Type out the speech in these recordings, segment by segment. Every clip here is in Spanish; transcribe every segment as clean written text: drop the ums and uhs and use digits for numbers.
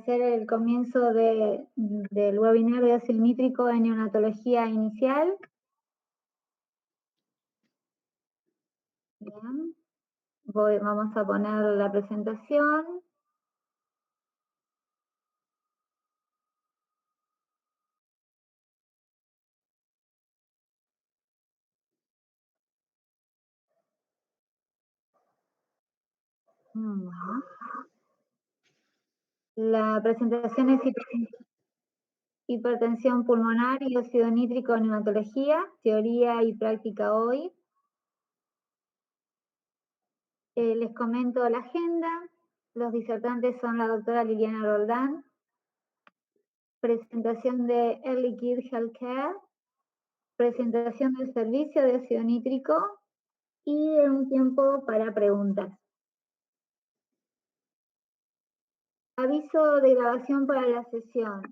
hacer el comienzo del webinar de ácido nítrico en neonatología inicial. Bien. Vamos a poner la presentación. La presentación es hipertensión pulmonar y óxido nítrico en neonatología, teoría y práctica hoy. Les comento la agenda. Los disertantes son la doctora Liliana Roldán, presentación de Early Kid Healthcare, presentación del servicio de óxido nítrico y un tiempo para preguntas. Aviso de grabación para la sesión.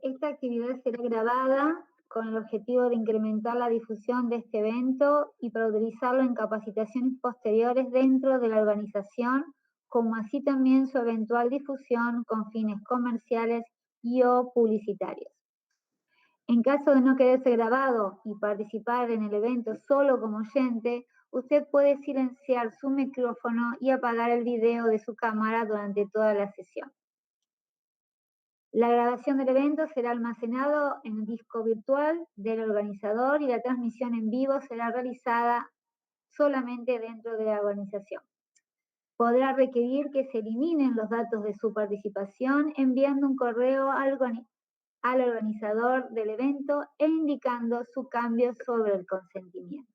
Esta actividad será grabada con el objetivo de incrementar la difusión de este evento y para utilizarlo en capacitaciones posteriores dentro de la organización, como así también su eventual difusión con fines comerciales y o publicitarios. En caso de no quererse grabado y participar en el evento solo como oyente, usted puede silenciar su micrófono y apagar el video de su cámara durante toda la sesión. La grabación del evento será almacenado en el disco virtual del organizador y la transmisión en vivo será realizada solamente dentro de la organización. Podrá requerir que se eliminen los datos de su participación enviando un correo al organizador del evento e indicando su cambio sobre el consentimiento.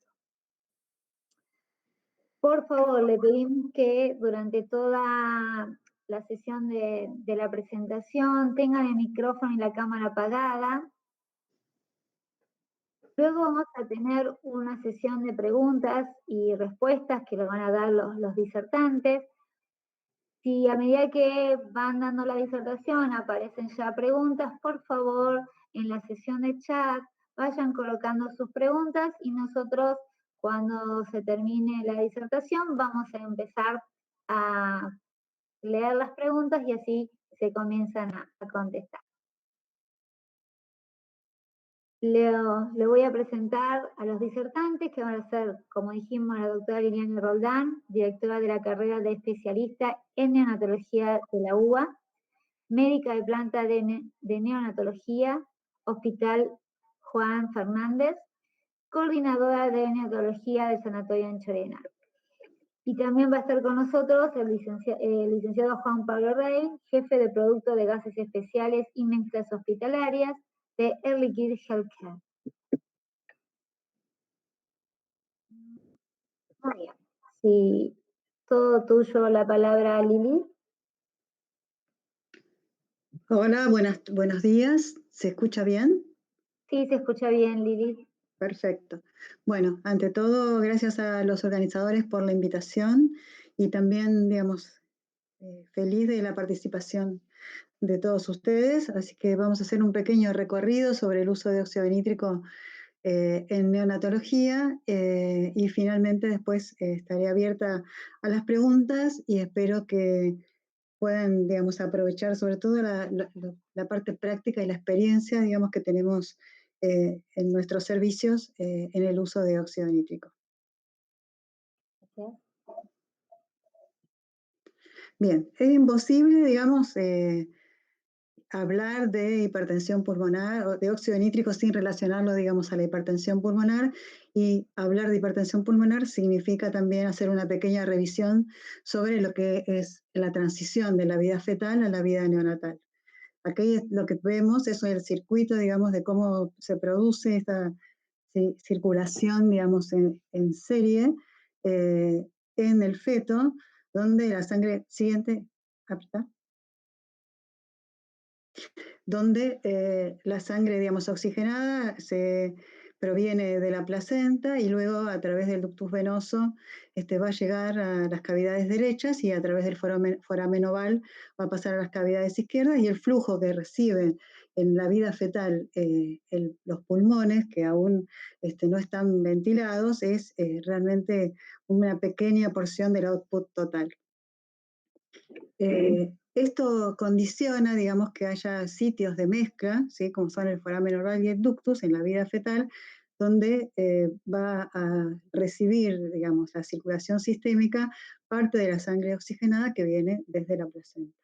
Por favor, le pedimos que durante toda la sesión de la presentación tengan el micrófono y la cámara apagada. Luego vamos a tener una sesión de preguntas y respuestas que le van a dar los disertantes. Si a medida que van dando la disertación aparecen ya preguntas, por favor, en la sesión de chat vayan colocando sus preguntas y nosotros, cuando se termine la disertación, vamos a empezar a leer las preguntas y así se comienzan a contestar. Le voy a presentar a los disertantes, que van a ser, como dijimos, la doctora Liliana Roldán, directora de la carrera de especialista en neonatología de la UBA, médica de planta de neonatología, Hospital Juan Fernández, coordinadora de neonatología del Sanatorio Anchorena. Y también va a estar con nosotros el licenciado Juan Pablo Rey, jefe de producto de gases especiales y mezclas hospitalarias de Early Kid Healthcare. Muy bien. Sí, todo tuyo la palabra, Lili. Hola, buenos días. ¿Se escucha bien? Sí, se escucha bien, Lili. Perfecto. Bueno, ante todo, gracias a los organizadores por la invitación y también, digamos, feliz de la participación de todos ustedes. Así que vamos a hacer un pequeño recorrido sobre el uso de óxido nítrico en neonatología y finalmente después estaré abierta a las preguntas y espero que puedan, digamos, aprovechar sobre todo la parte práctica y la experiencia, digamos, que tenemos en nuestros servicios en el uso de óxido nítrico. Bien, es imposible, digamos, hablar de hipertensión pulmonar o de óxido nítrico sin relacionarlo, digamos, a la hipertensión pulmonar, y hablar de hipertensión pulmonar significa también hacer una pequeña revisión sobre lo que es la transición de la vida fetal a la vida neonatal. Aquí lo que vemos es el circuito, digamos, de cómo se produce esta circulación, digamos, en serie en el feto, donde la sangre siguiente, donde la sangre, digamos, oxigenada se proviene de la placenta y luego a través del ductus venoso va a llegar a las cavidades derechas y a través del foramen oval va a pasar a las cavidades izquierdas, y el flujo que reciben en la vida fetal los pulmones, que aún no están ventilados, es realmente una pequeña porción del output total. esto condiciona, digamos, que haya sitios de mezcla, ¿sí? Como son el foramen oral y el ductus en la vida fetal, donde va a recibir, digamos, la circulación sistémica parte de la sangre oxigenada que viene desde la placenta.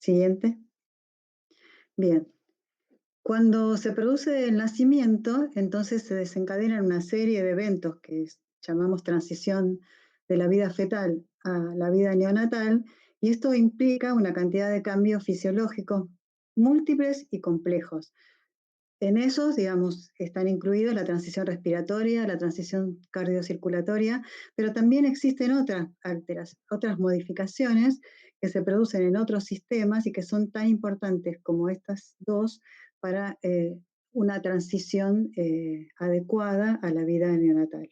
Siguiente. Bien. Cuando se produce el nacimiento, entonces se desencadenan una serie de eventos que llamamos transición de la vida fetal a la vida neonatal, y esto implica una cantidad de cambios fisiológicos múltiples y complejos. En esos, digamos, están incluidos la transición respiratoria, la transición cardiocirculatoria, pero también existen otras modificaciones que se producen en otros sistemas y que son tan importantes como estas dos para una transición adecuada a la vida neonatal.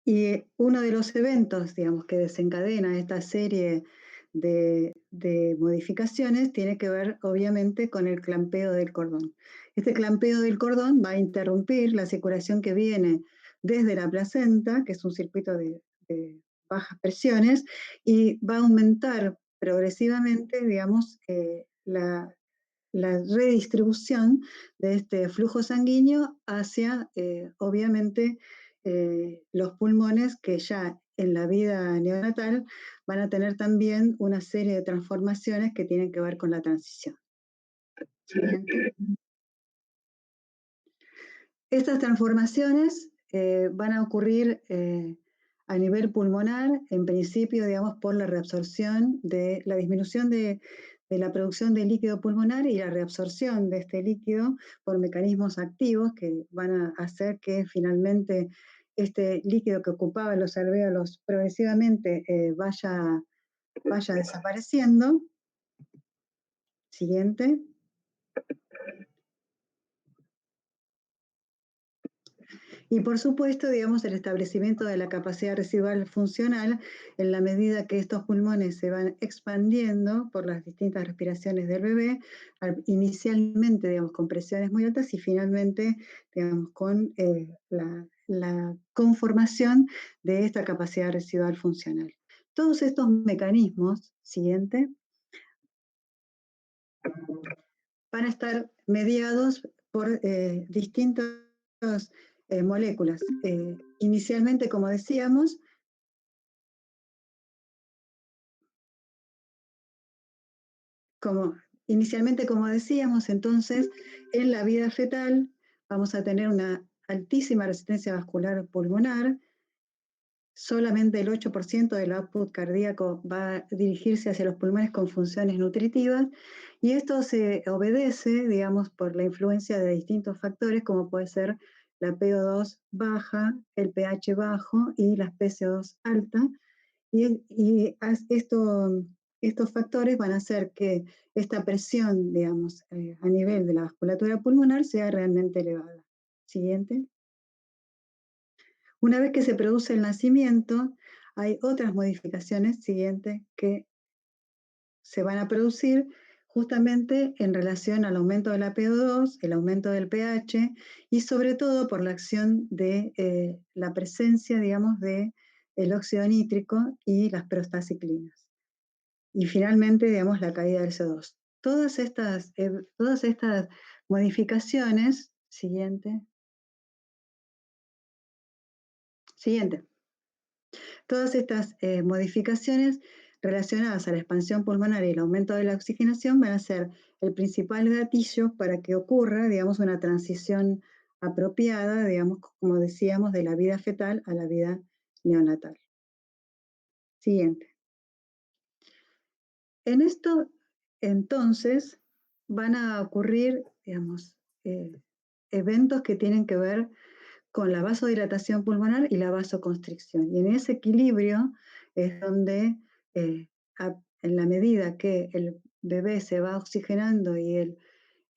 Y uno de los eventos, digamos, que desencadena esta serie de modificaciones tiene que ver, obviamente, con el clampeo del cordón. Este clampeo del cordón va a interrumpir la circulación que viene desde la placenta, que es un circuito de bajas presiones, y va a aumentar progresivamente, digamos, la redistribución de este flujo sanguíneo hacia, obviamente, los pulmones, que ya en la vida neonatal van a tener también una serie de transformaciones que tienen que ver con la transición. Siguiente. Estas transformaciones van a ocurrir a nivel pulmonar, en principio, digamos, por la reabsorción de la disminución de la producción de líquido pulmonar y la reabsorción de este líquido por mecanismos activos que van a hacer que finalmente este líquido que ocupaba los alvéolos progresivamente vaya desapareciendo. Siguiente. Y por supuesto, digamos, el establecimiento de la capacidad residual funcional en la medida que estos pulmones se van expandiendo por las distintas respiraciones del bebé, inicialmente, digamos, con presiones muy altas y finalmente, digamos, con la conformación de esta capacidad residual funcional. Todos estos mecanismos, siguiente, van a estar mediados por distintas moléculas. Inicialmente, como decíamos, entonces, en la vida fetal vamos a tener una altísima resistencia vascular pulmonar. Solamente el 8% del output cardíaco va a dirigirse hacia los pulmones con funciones nutritivas, y esto se obedece, digamos, por la influencia de distintos factores, como puede ser la PO2 baja, el pH bajo y la PCO2 alta, y estos factores van a hacer que esta presión, digamos, a nivel de la vasculatura pulmonar sea realmente elevada. Siguiente. Una vez que se produce el nacimiento, hay otras modificaciones siguientes que se van a producir justamente en relación al aumento de la PO2, el aumento del pH y sobre todo por la acción de la presencia, digamos, de el óxido nítrico y las prostaciclinas. Y finalmente, digamos, la caída del CO2. Todas estas modificaciones, siguiente. Todas estas modificaciones relacionadas a la expansión pulmonar y el aumento de la oxigenación van a ser el principal gatillo para que ocurra, digamos, una transición apropiada, digamos, como decíamos, de la vida fetal a la vida neonatal. Siguiente. En esto, entonces, van a ocurrir, digamos, eventos que tienen que ver con la vasodilatación pulmonar y la vasoconstricción. Y en ese equilibrio es donde, en la medida que el bebé se va oxigenando y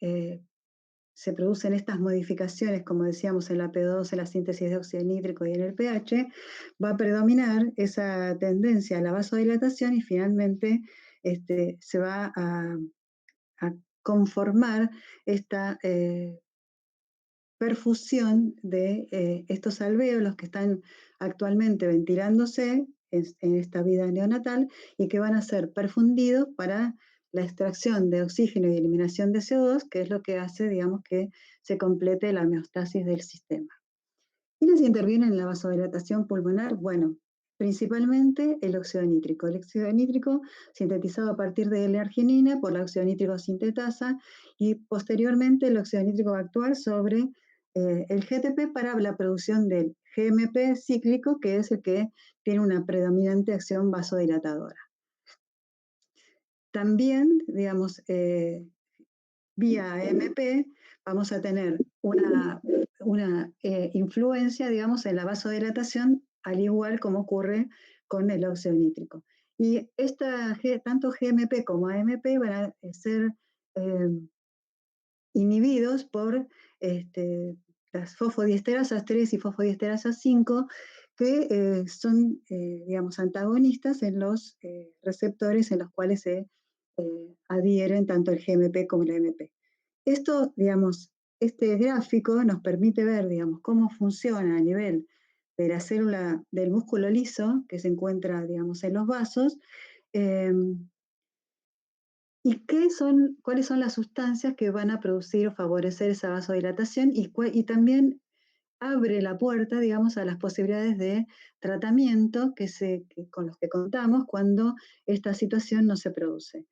se producen estas modificaciones, como decíamos, en la P2, en la síntesis de óxido nítrico y en el pH, va a predominar esa tendencia a la vasodilatación y finalmente se va a conformar esta perfusión de estos alvéolos que están actualmente ventilándose en esta vida neonatal y que van a ser perfundidos para la extracción de oxígeno y eliminación de CO2, que es lo que hace, digamos, que se complete la homeostasis del sistema. ¿Quiénes intervienen en la vasodilatación pulmonar? Bueno, principalmente el óxido nítrico. El óxido nítrico sintetizado a partir de la arginina por la óxido nítrico sintetasa y posteriormente el óxido nítrico va a actuar sobre el GTP para la producción del GMP cíclico, que es el que tiene una predominante acción vasodilatadora. También, digamos, vía AMP vamos a tener una influencia, digamos, en la vasodilatación, al igual como ocurre con el óxido nítrico. Y tanto GMP como AMP van a ser inhibidos por las fosfodiesterasas 3 y fosfodiesterasas 5, que son, digamos, antagonistas en los receptores en los cuales se adhieren tanto el GMP como el AMP. Esto, digamos, este gráfico nos permite ver, digamos, cómo funciona a nivel de la célula del músculo liso que se encuentra, digamos, en los vasos, eh, y cuáles son las sustancias que van a producir o favorecer esa vasodilatación y también abre la puerta, digamos, a las posibilidades de tratamiento con los que contamos cuando esta situación no se produce.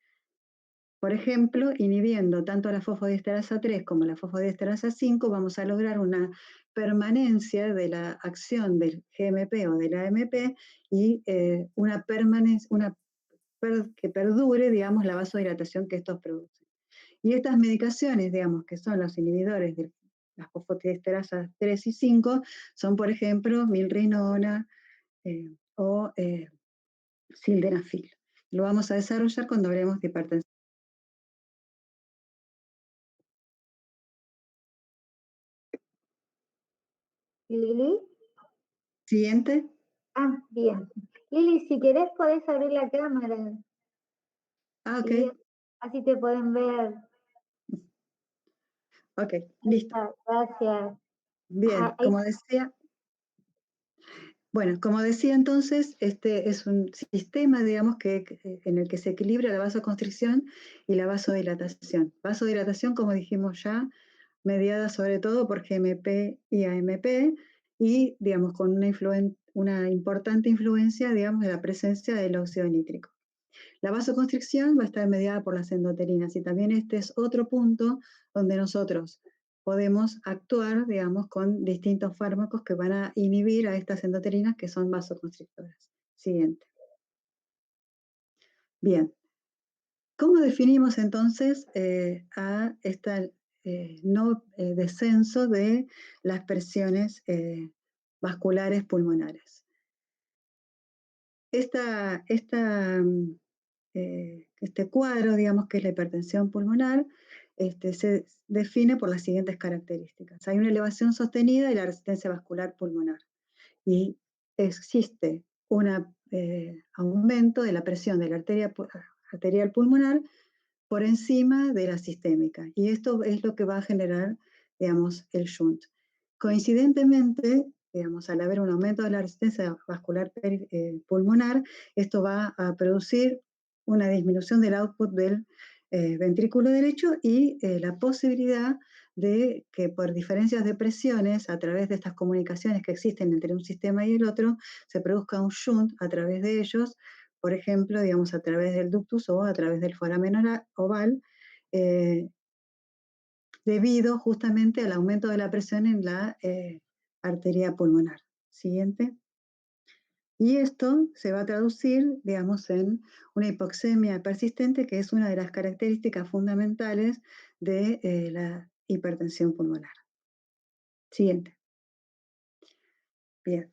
Por ejemplo, inhibiendo tanto la fosfodiesterasa 3 como la fosfodiesterasa 5, vamos a lograr una permanencia de la acción del GMP o del AMP y una permanencia, que perdure, digamos, la vasodilatación que estos producen. Y estas medicaciones, digamos, que son los inhibidores de las fosfodiesterasas 3 y 5, son, por ejemplo, milrinona o sildenafil. Lo vamos a desarrollar cuando hablemos de hipertensión. Lili. Siguiente. Ah, bien. Lili, si querés podés abrir la cámara. Ah, ok. Y así te pueden ver. Ok, Ahí listo. está, gracias. Bien, Ahí como decía entonces, este es un sistema, digamos, en el que se equilibra la vasoconstricción y la vasodilatación. Vasodilatación, como dijimos ya, mediada sobre todo por GMP y AMP, y, digamos, con una importante influencia, digamos, de la presencia del óxido nítrico. La vasoconstricción va a estar mediada por las endoterinas y también este es otro punto donde nosotros podemos actuar, digamos, con distintos fármacos que van a inhibir a estas endoterinas que son vasoconstrictoras. Siguiente. Bien. ¿Cómo definimos entonces a este no descenso de las presiones vasculares pulmonares? Este cuadro, digamos que es la hipertensión pulmonar, se define por las siguientes características. Hay una elevación sostenida de la resistencia vascular pulmonar y existe un aumento de la presión de la arterial pulmonar por encima de la sistémica. Y esto es lo que va a generar, digamos, el shunt. Coincidentemente, digamos, al haber un aumento de la resistencia vascular pulmonar, esto va a producir una disminución del output del ventrículo derecho y la posibilidad de que por diferencias de presiones a través de estas comunicaciones que existen entre un sistema y el otro, se produzca un shunt a través de ellos, por ejemplo, digamos, a través del ductus o a través del foramen oval, eh, debido justamente al aumento de la presión en la arteria pulmonar. Siguiente. Y esto se va a traducir, digamos, en una hipoxemia persistente, que es una de las características fundamentales de la hipertensión pulmonar. Siguiente. Bien.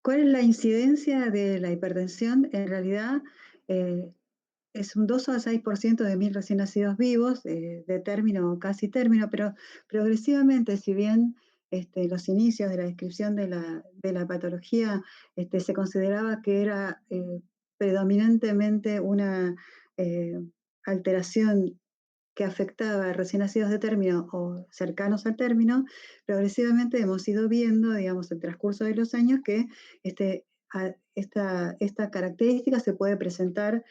¿Cuál es la incidencia de la hipertensión? En realidad, es un 2 a 6% de 1.000 recién nacidos vivos, de término o casi término, pero progresivamente, si bien los inicios de la descripción de la patología se consideraba que era predominantemente una alteración que afectaba a recién nacidos de término o cercanos al término, progresivamente hemos ido viendo, digamos, el transcurso de los años que esta característica se puede presentar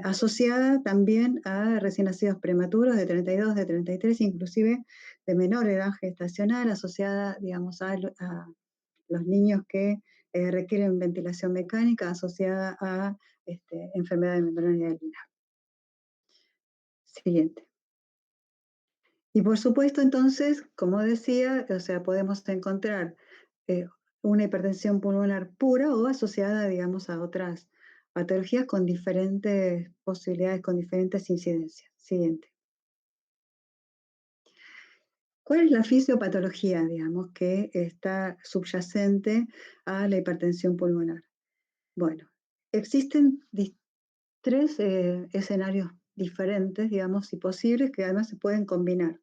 asociada también a recién nacidos prematuros de 32, de 33, inclusive de menor edad gestacional, asociada, digamos, a los niños que requieren ventilación mecánica, asociada a enfermedad de membrana hialina. Siguiente. Y por supuesto, entonces, como decía, o sea, podemos encontrar eh, una hipertensión pulmonar pura o asociada, digamos, a otras patologías con diferentes posibilidades, con diferentes incidencias. Siguiente. ¿Cuál es la fisiopatología, digamos, que está subyacente a la hipertensión pulmonar? Bueno, existen tres escenarios diferentes, digamos, y posibles que además se pueden combinar.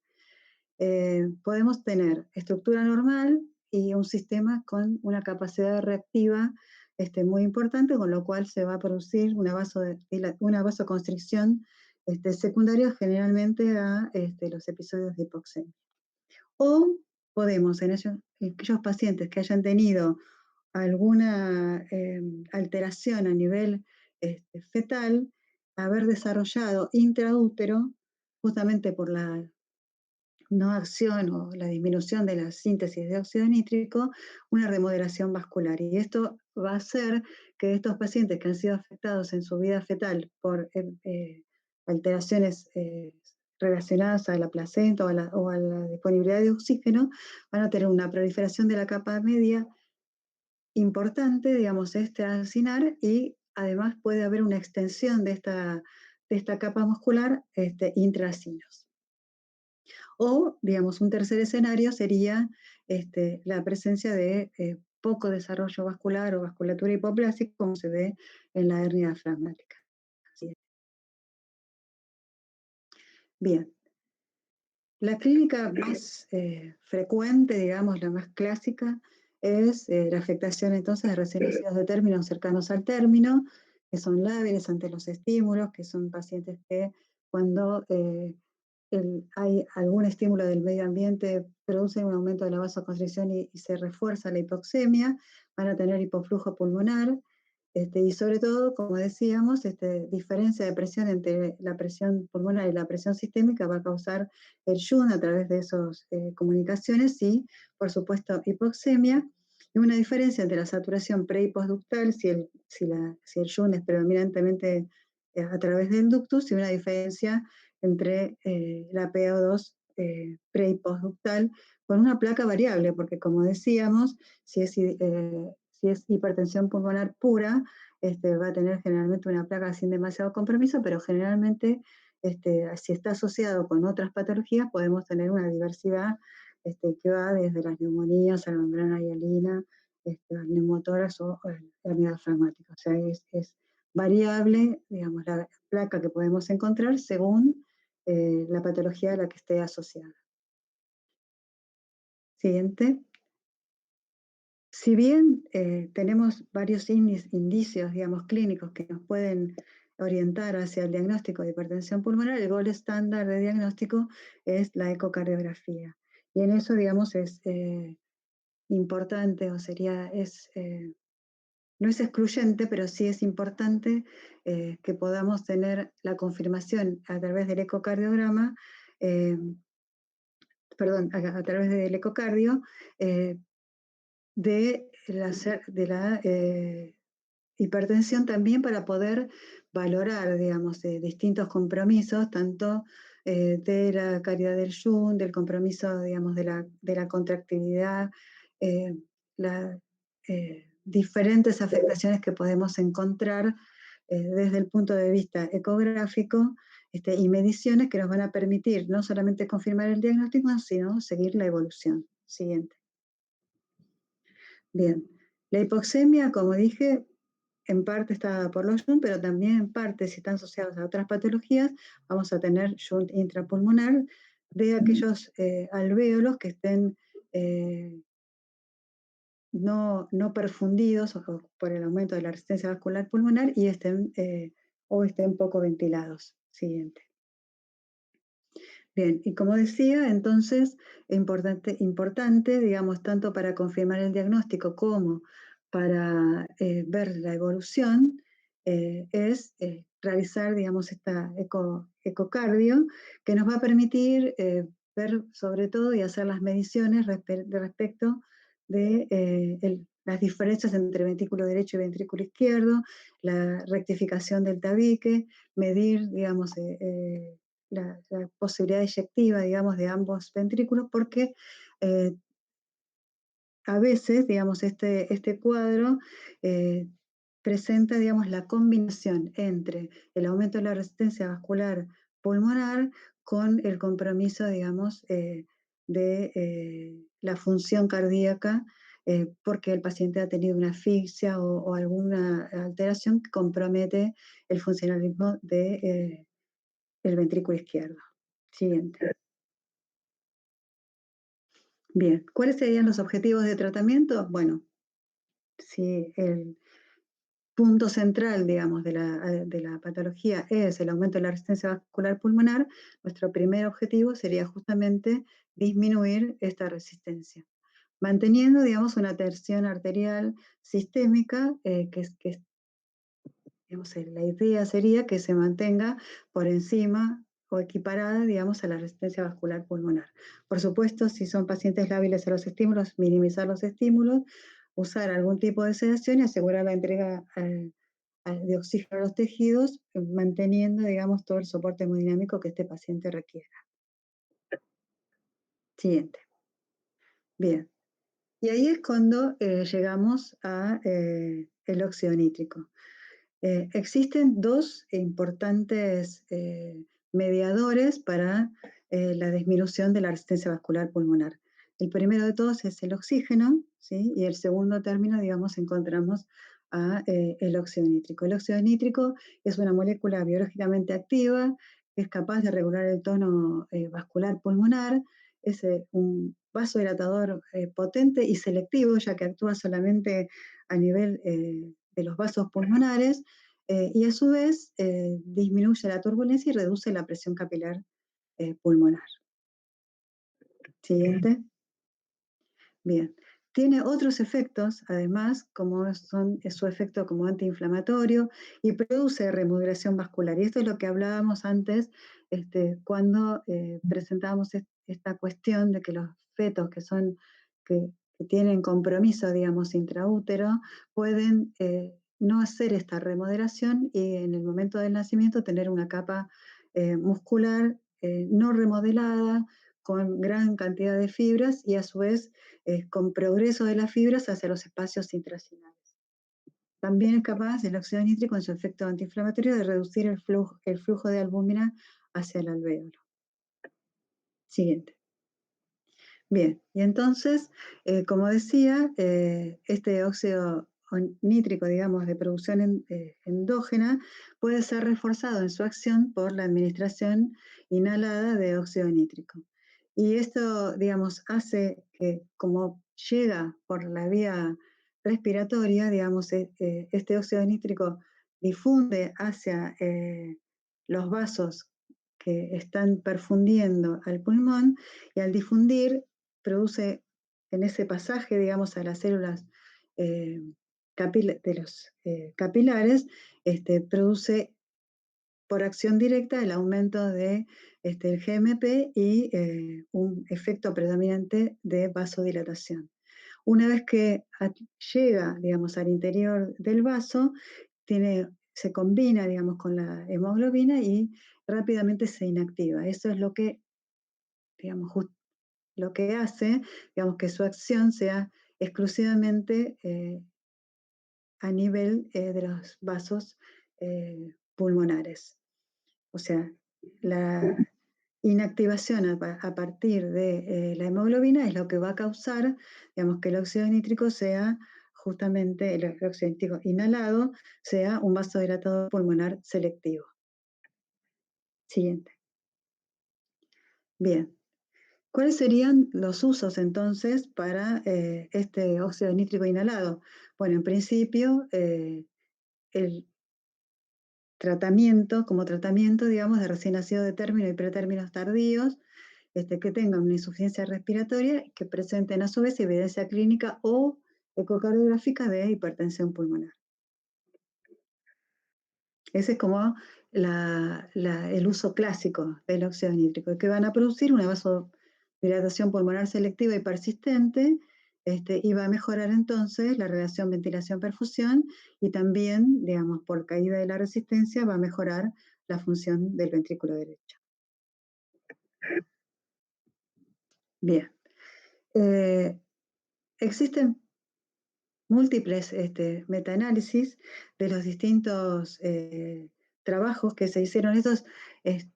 Podemos tener estructura normal y un sistema con una capacidad reactiva muy importante, con lo cual se va a producir una vasoconstricción secundaria generalmente a los episodios de hipoxemia. O podemos, en aquellos pacientes que hayan tenido alguna alteración a nivel fetal, haber desarrollado intraútero, justamente por la no acción o la disminución de la síntesis de óxido nítrico, una remodelación vascular. Y esto va a hacer que estos pacientes que han sido afectados en su vida fetal por alteraciones relacionadas a la placenta o a la disponibilidad de oxígeno, van a tener una proliferación de la capa media importante, digamos, alcinar, y además puede haber una extensión de esta capa muscular intracinos. O, digamos, un tercer escenario sería la presencia de poco desarrollo vascular o vasculatura hipoplástica, como se ve en la hernia diafragmática. Bien, la clínica más frecuente, digamos, la más clásica, es la afectación entonces de recién nacidos de término cercanos al término, que son lábiles ante los estímulos, que son pacientes que cuando hay algún estímulo del medio ambiente, produce un aumento de la vasoconstricción y se refuerza la hipoxemia, van a tener hipoflujo pulmonar, y sobre todo, como decíamos, diferencia de presión entre la presión pulmonar y la presión sistémica va a causar el Shunt a través de esas comunicaciones y, por supuesto, hipoxemia, y una diferencia entre la saturación pre y postductal, si el Shunt es predominantemente a través del ductus, y una diferencia entre la PO2 pre y postductal con una placa variable, porque como decíamos, si es hipertensión pulmonar pura, va a tener generalmente una placa sin demasiado compromiso, pero generalmente si está asociado con otras patologías podemos tener una diversidad que va desde las neumonías a la membrana hialina, al neumotórax o hernia diafragmática. O sea, es variable, digamos, la placa que podemos encontrar según la patología a la que esté asociada. Siguiente. Si bien tenemos varios indicios, digamos, clínicos que nos pueden orientar hacia el diagnóstico de hipertensión pulmonar, el gol estándar de diagnóstico es la ecocardiografía. Y en eso, digamos, es importante, o no es excluyente, pero sí es importante que podamos tener la confirmación a través del ecocardiograma, a través del ecocardio, de la hipertensión también, para poder valorar, digamos, distintos compromisos, tanto de la calidad del Shunt, del compromiso, digamos, de la contractilidad, las diferentes afectaciones que podemos encontrar desde el punto de vista ecográfico, y mediciones que nos van a permitir no solamente confirmar el diagnóstico, sino seguir la evolución. Siguiente. Bien, la hipoxemia, como dije, en parte está dada por los Shunt, pero también en parte, si están asociados a otras patologías, vamos a tener Shunt intrapulmonar de aquellos alvéolos que estén no perfundidos por el aumento de la resistencia vascular pulmonar y estén poco ventilados. Siguiente. Bien, y como decía, entonces, importante, digamos, tanto para confirmar el diagnóstico como para ver la evolución, es realizar, digamos, esta ecocardio que nos va a permitir ver sobre todo y hacer las mediciones respecto de las diferencias entre ventrículo derecho y ventrículo izquierdo, la rectificación del tabique, medir, digamos, la posibilidad eyectiva, digamos, de ambos ventrículos, porque eh, a veces, digamos, este cuadro eh, presenta, digamos, la combinación entre el aumento de la resistencia vascular pulmonar con el compromiso, digamos, de la función cardíaca, porque el paciente ha tenido una asfixia o alguna alteración que compromete el funcionalismo del ventrículo izquierdo. Siguiente. Bien, ¿cuáles serían los objetivos de tratamiento? Bueno, si el punto central, digamos, de la patología es el aumento de la resistencia vascular pulmonar, nuestro primer objetivo sería justamente disminuir esta resistencia, manteniendo, digamos, una tensión arterial sistémica digamos, la idea sería que se mantenga por encima o equiparada, digamos, a la resistencia vascular pulmonar. Por supuesto, si son pacientes lábiles a los estímulos, minimizar los estímulos, usar algún tipo de sedación y asegurar la entrega de oxígeno a los tejidos, manteniendo, digamos, todo el soporte hemodinámico que este paciente requiera. Siguiente. Bien. Y ahí es cuando llegamos a el óxido nítrico. Existen dos importantes mediadores para la disminución de la resistencia vascular pulmonar. El primero de todos es el oxígeno, ¿sí? Y el segundo término, digamos, encontramos el óxido nítrico. El óxido nítrico es una molécula biológicamente activa, que es capaz de regular el tono vascular pulmonar, es un vasodilatador potente y selectivo, ya que actúa solamente a nivel de los vasos pulmonares, y a su vez disminuye la turbulencia y reduce la presión capilar pulmonar. Siguiente. Bien. Tiene otros efectos, además, como son su efecto como antiinflamatorio y produce remodulación vascular. Y esto es lo que hablábamos antes cuando presentábamos esta cuestión de que los fetos que tienen compromiso, digamos, intraútero, pueden no hacer esta remodelación y en el momento del nacimiento tener una capa muscular no remodelada, con gran cantidad de fibras y a su vez con progreso de las fibras hacia los espacios intracinales. También es capaz el óxido nítrico en su efecto antiinflamatorio de reducir el flujo de albúmina hacia el alvéolo. Siguiente. Bien, y entonces, como decía, este óxido nítrico, digamos, de producción endógena, puede ser reforzado en su acción por la administración inhalada de óxido nítrico. Y esto, digamos, hace que como llega por la vía respiratoria, digamos, este óxido nítrico difunde hacia los vasos que están perfundiendo al pulmón y al difundir produce en ese pasaje, digamos, a las células eh, de los capilares, produce por acción directa el aumento de el GMP y un efecto predominante de vasodilatación. Una vez que llega, digamos, al interior del vaso, se combina, digamos, con la hemoglobina y rápidamente se inactiva. Eso es lo que, digamos, lo que hace, digamos, que su acción sea exclusivamente a nivel de los vasos pulmonares. O sea, la inactivación a partir de la hemoglobina es lo que va a causar, digamos, que el óxido nítrico sea justamente, el óxido nítrico inhalado, sea un vasodilatador pulmonar selectivo. Siguiente. Bien. ¿Cuáles serían los usos entonces para este óxido nítrico inhalado? Bueno, en principio, tratamiento, como tratamiento, digamos, de recién nacido de término y pretérminos tardíos, que tengan una insuficiencia respiratoria y que presenten a su vez evidencia clínica o ecocardiográfica de hipertensión pulmonar. Ese es como el uso clásico del óxido nítrico, que van a producir una vasodilatación pulmonar selectiva y persistente, y va a mejorar entonces la relación ventilación-perfusión y también, digamos, por caída de la resistencia, va a mejorar la función del ventrículo derecho. Bien. Existen múltiples metaanálisis de los distintos trabajos que se hicieron.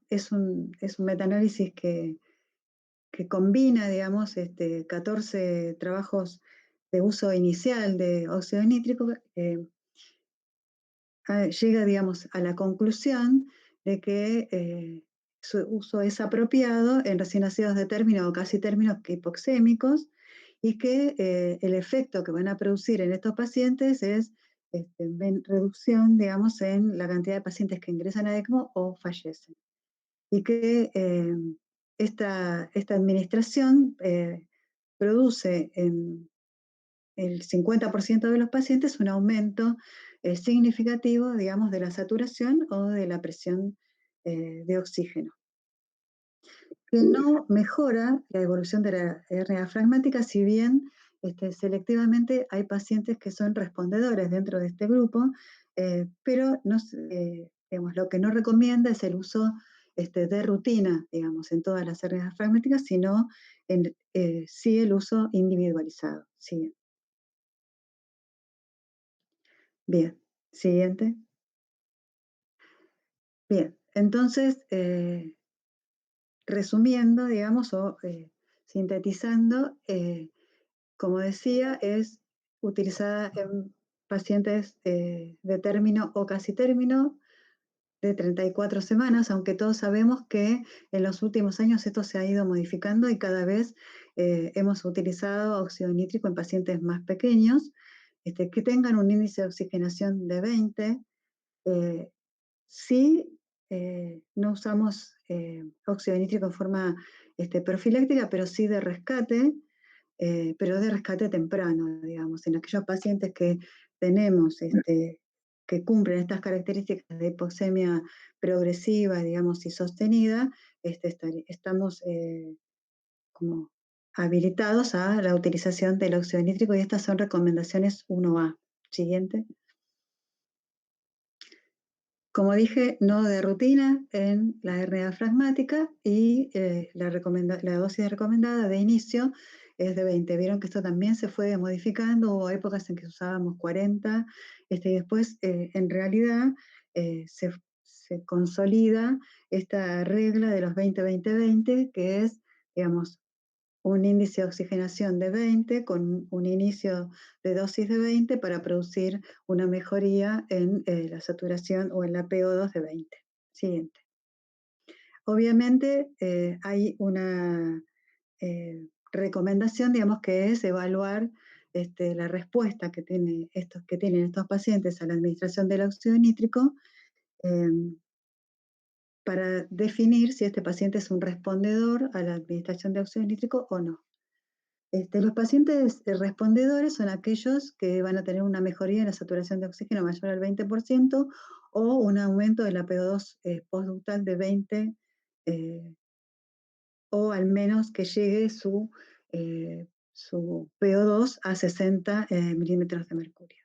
Es un metaanálisis que combina, digamos, 14 trabajos de uso inicial de óxido nítrico, llega, digamos, a la conclusión de que su uso es apropiado en recién nacidos de término o casi términos hipoxémicos, y que el efecto que van a producir en estos pacientes es reducción, digamos, en la cantidad de pacientes que ingresan a ECMO o fallecen. Y que esta administración produce en el 50% de los pacientes un aumento significativo, digamos, de la saturación o de la presión de oxígeno, que no mejora la evolución de la hernia diafragmática, si bien selectivamente hay pacientes que son respondedores dentro de este grupo, pero no, digamos, lo que no recomienda es el uso de rutina, digamos, en todas las hernias diafragmáticas, sino sí el uso individualizado. Sí. Bien, siguiente. Bien, entonces, resumiendo, digamos, o sintetizando, como decía, es utilizada en pacientes de término o casi término de 34 semanas, aunque todos sabemos que en los últimos años esto se ha ido modificando y cada vez hemos utilizado óxido nítrico en pacientes más pequeños, que tengan un índice de oxigenación de 20. Sí, no usamos óxido nítrico en forma profiláctica, pero sí de rescate, pero de rescate temprano, digamos, en aquellos pacientes que tenemos, que cumplen estas características de hipoxemia progresiva, digamos, y sostenida, estamos como habilitados a la utilización del óxido nítrico, y estas son recomendaciones 1A. Siguiente. Como dije, no de rutina en la hernia diafragmática, y la dosis recomendada de inicio es de 20. Vieron que esto también se fue modificando, hubo épocas en que usábamos 40, y después en realidad se consolida esta regla de los 20-20-20, que es, digamos, un índice de oxigenación de 20 con un inicio de dosis de 20 para producir una mejoría en la saturación o en la PO2 de 20. Siguiente. Obviamente hay una recomendación, digamos, que es evaluar la respuesta que tienen estos pacientes a la administración del óxido nítrico, para definir si este paciente es un respondedor a la administración de óxido nítrico o no. Los pacientes respondedores son aquellos que van a tener una mejoría en la saturación de oxígeno mayor al 20% o un aumento de la PO2 postductal de 20, o al menos que llegue su PO2 a 60 milímetros de mercurio.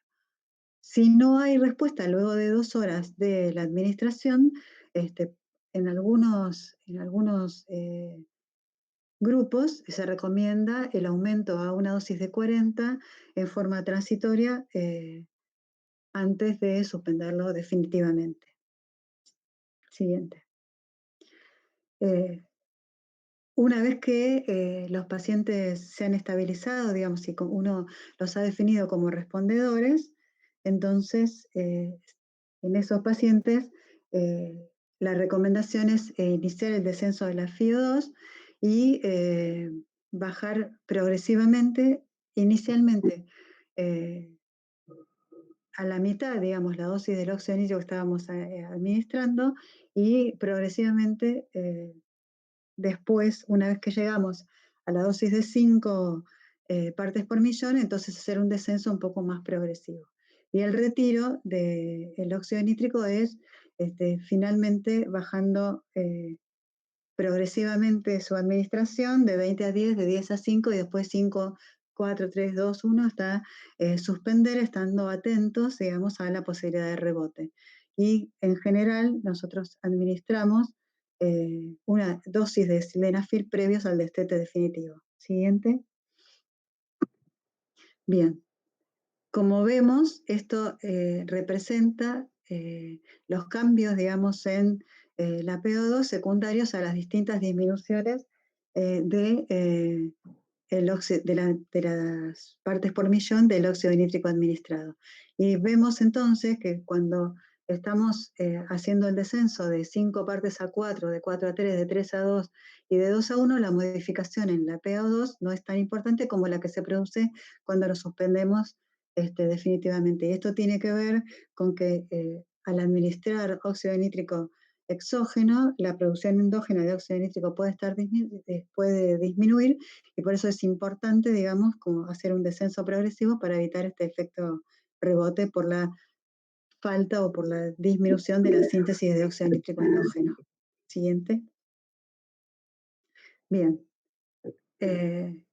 Si no hay respuesta luego de 2 horas de la administración, en algunos grupos se recomienda el aumento a una dosis de 40 en forma transitoria antes de suspenderlo definitivamente. Siguiente. Una vez que los pacientes se han estabilizado, digamos, y uno los ha definido como respondedores, entonces en esos pacientes la recomendación es iniciar el descenso de la FIO2 y bajar progresivamente, inicialmente a la mitad, digamos, la dosis del óxido nítrico que estábamos administrando y progresivamente después, una vez que llegamos a la dosis de 5 partes por millón, entonces hacer un descenso un poco más progresivo. Y el retiro del óxido nítrico es finalmente bajando progresivamente su administración de 20 a 10, de 10 a 5 y después 5, 4, 3, 2, 1 hasta suspender, estando atentos, digamos, a la posibilidad de rebote. Y en general nosotros administramos una dosis de sildenafil previos al destete definitivo. Siguiente. Bien. Como vemos, esto representa los cambios, digamos, en la PO2 secundarios a las distintas disminuciones de las partes por millón del óxido nítrico administrado. Y vemos entonces que cuando estamos haciendo el descenso de 5 partes a 4, de 4 a 3, de 3 a 2 y de 2 a 1, la modificación en la PO2 no es tan importante como la que se produce cuando lo suspendemos definitivamente. Y esto tiene que ver con que al administrar óxido nítrico exógeno, la producción endógena de óxido nítrico puede disminuir y por eso es importante, digamos, como hacer un descenso progresivo para evitar este efecto rebote por la falta o por la disminución de la síntesis de óxido nítrico endógeno. Siguiente. Bien. En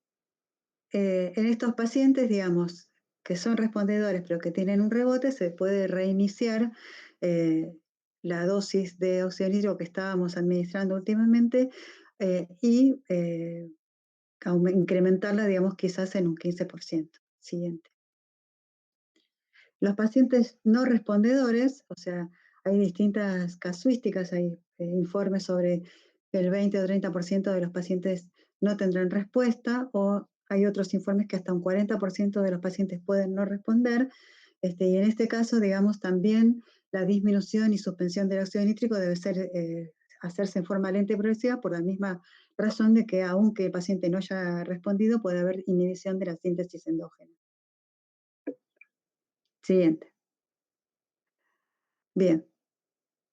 estos pacientes, digamos, que son respondedores pero que tienen un rebote, se puede reiniciar la dosis de óxido nítrico que estábamos administrando últimamente y incrementarla, digamos, quizás en un 15%. Siguiente. Los pacientes no respondedores, o sea, hay distintas casuísticas, hay informes sobre que el 20 o 30% de los pacientes no tendrán respuesta, o hay otros informes que hasta un 40% de los pacientes pueden no responder, y en este caso, digamos, también la disminución y suspensión del óxido nítrico debe hacerse en forma lenta y progresiva por la misma razón de que aunque el paciente no haya respondido, puede haber inhibición de la síntesis endógena. Siguiente. Bien.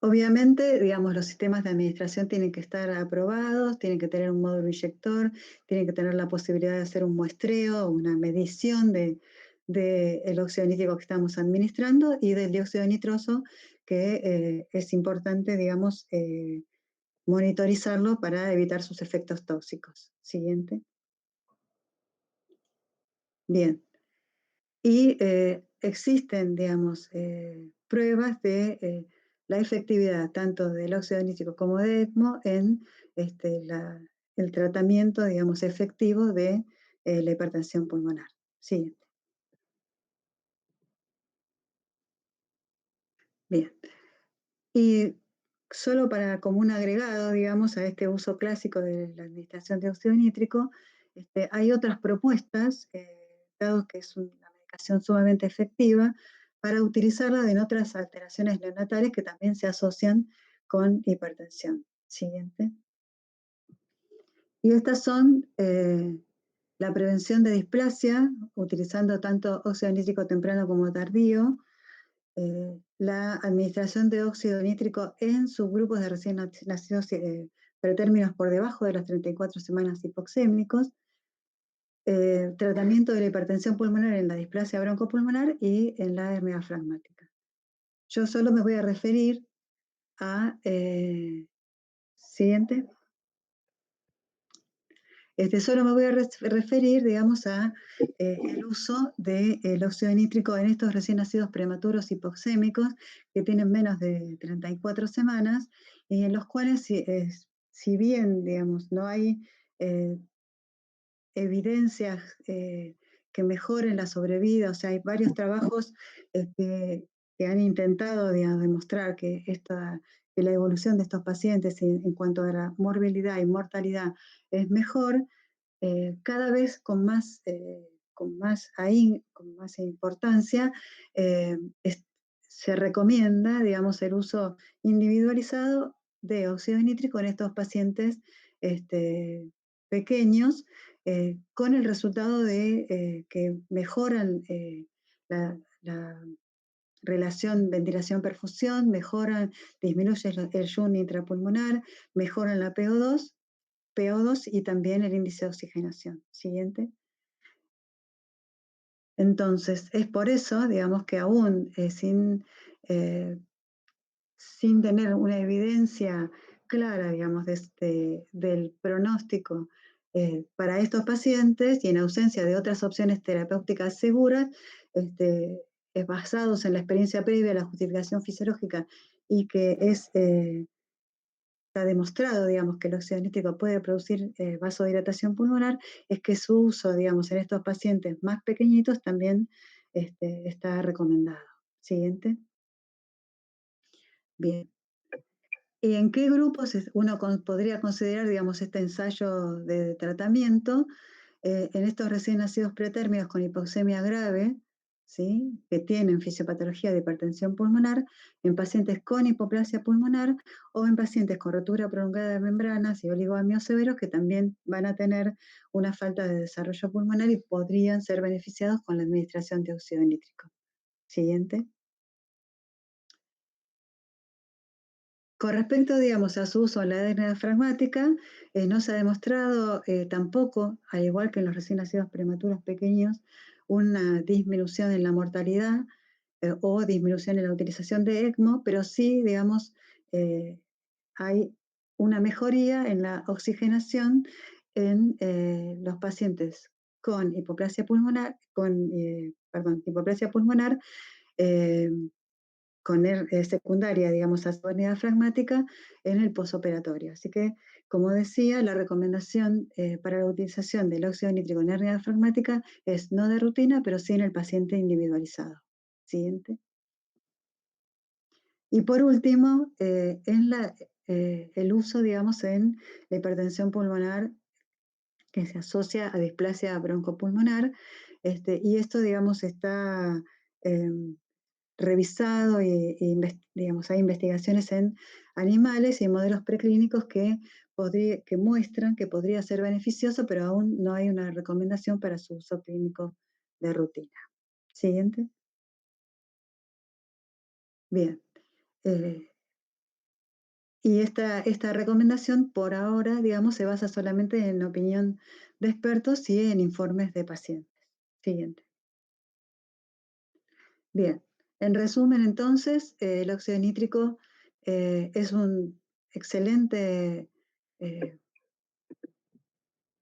Obviamente, digamos, los sistemas de administración tienen que estar aprobados, tienen que tener un módulo inyector, tienen que tener la posibilidad de hacer un muestreo, una medición del óxido nítrico que estamos administrando y del dióxido nitroso, que es importante, digamos, monitorizarlo para evitar sus efectos tóxicos. Siguiente. Bien. Y existen, digamos, pruebas de la efectividad tanto del óxido nítrico como de ECMO en el tratamiento, digamos, efectivo de la hipertensión pulmonar. Siguiente. Bien. Y solo para como un agregado, digamos, a este uso clásico de la administración de óxido nítrico, hay otras propuestas, dado que es una medicación sumamente efectiva, para utilizarla en otras alteraciones neonatales que también se asocian con hipertensión. Siguiente. Y estas son la prevención de displasia, utilizando tanto óxido nítrico temprano como tardío, la administración de óxido nítrico en subgrupos de recién nacidos pretérminos por debajo de las 34 semanas hipoxémicos, tratamiento de la hipertensión pulmonar en la displasia broncopulmonar y en la hernia diafragmática. Yo solo me voy a referir a, siguiente, solo me voy a referir, digamos, a el uso del óxido nítrico en estos recién nacidos prematuros hipoxémicos que tienen menos de 34 semanas y en los cuales, si bien, digamos, no hay evidencias que mejoren la sobrevida, o sea, hay varios trabajos que han intentado, digamos, demostrar que la evolución de estos pacientes en cuanto a la morbilidad y mortalidad es mejor, cada vez con más importancia, se recomienda, digamos, el uso individualizado de óxido nítrico en estos pacientes pequeños, con el resultado de que mejoran la relación ventilación-perfusión, disminuye el Jun intrapulmonar, mejoran la PO2 y también el índice de oxigenación. Siguiente. Entonces, es por eso, digamos, que aún sin tener una evidencia clara, digamos, del pronóstico para estos pacientes y en ausencia de otras opciones terapéuticas seguras, basados en la experiencia previa, la justificación fisiológica y que está demostrado, digamos, que el óxido nítrico puede producir vasodilatación pulmonar, es que su uso, digamos, en estos pacientes más pequeñitos también está recomendado. Siguiente. Bien. ¿Y en qué grupos uno podría considerar, digamos, este ensayo de tratamiento? En estos recién nacidos pretérminos con hipoxemia grave, ¿sí?, que tienen fisiopatología de hipertensión pulmonar, en pacientes con hipoplasia pulmonar o en pacientes con rotura prolongada de membranas y oligoamios severos que también van a tener una falta de desarrollo pulmonar y podrían ser beneficiados con la administración de óxido nítrico. Siguiente. Con respecto, digamos, a su uso en la hernia diafragmática, no se ha demostrado tampoco, al igual que en los recién nacidos prematuros pequeños, una disminución en la mortalidad o disminución en la utilización de ECMO, pero sí, digamos, hay una mejoría en la oxigenación en los pacientes con hipoplasia pulmonar, con secundaria, digamos, a su hernia diafragmática en el posoperatorio. Así que, como decía, la recomendación para la utilización del óxido nítrico en hernia diafragmática es no de rutina, pero sí en el paciente individualizado. Siguiente. Y por último, el uso, digamos, en la hipertensión pulmonar que se asocia a displasia broncopulmonar, y esto, digamos, está revisado digamos, hay investigaciones en animales y en modelos preclínicos que muestran que podría ser beneficioso, pero aún no hay una recomendación para su uso clínico de rutina. Siguiente. Bien. Y esta recomendación por ahora, digamos, se basa solamente en opinión de expertos y en informes de pacientes. Siguiente. Bien, en resumen entonces, el óxido nítrico es una excelente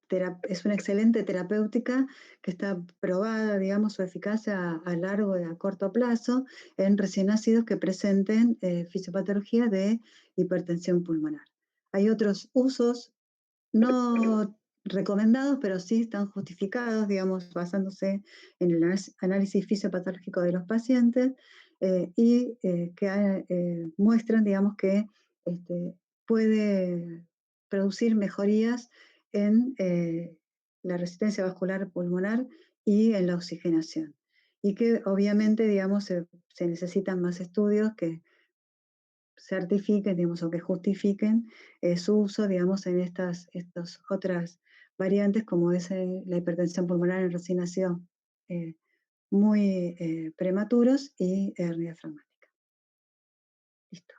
terapéutica que está probada, digamos, su eficacia a largo y a corto plazo en recién nacidos que presenten fisiopatología de hipertensión pulmonar. Hay otros usos no recomendados, pero sí están justificados, digamos, basándose en el análisis fisiopatológico de los pacientes que muestran, digamos, que puede producir mejorías en la resistencia vascular pulmonar y en la oxigenación. Y que obviamente, digamos, se necesitan más estudios que certifiquen, digamos, o que justifiquen su uso, digamos, en estas otras variantes, como es la hipertensión pulmonar en recién nacidos muy prematuros y hernia diafragmática. Listo.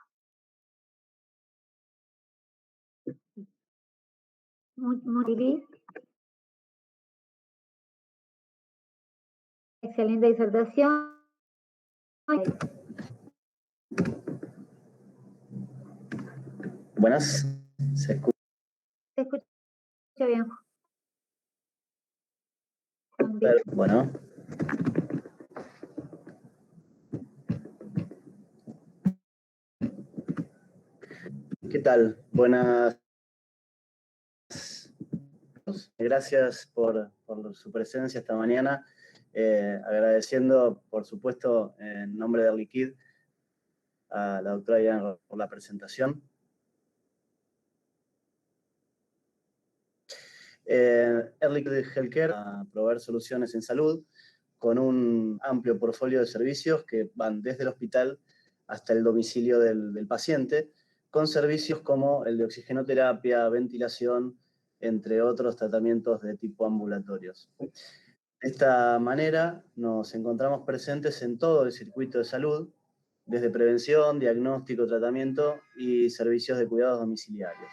Muy bien. Excelente disertación. Buenas, ¿se escucha? Se escucha bien. Bueno. ¿Qué tal? Buenas. Gracias por su presencia esta mañana. Agradeciendo, por supuesto, en nombre de Liquid, a la doctora Diana por la presentación. Air Liquid Healthcare a proveer soluciones en salud con un amplio portfolio de servicios que van desde el hospital hasta el domicilio del paciente, con servicios como el de oxigenoterapia, ventilación, entre otros tratamientos de tipo ambulatorios. De esta manera nos encontramos presentes en todo el circuito de salud, desde prevención, diagnóstico, tratamiento y servicios de cuidados domiciliarios.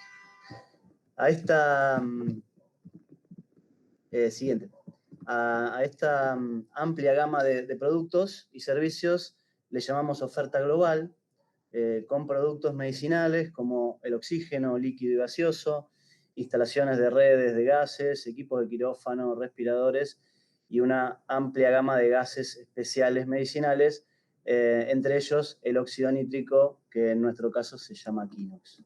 A esta siguiente. A esta amplia gama de productos y servicios le llamamos oferta global, con productos medicinales como el oxígeno líquido y gaseoso, instalaciones de redes de gases, equipos de quirófano, respiradores y una amplia gama de gases especiales medicinales, entre ellos el óxido nítrico, que en nuestro caso se llama Quinox.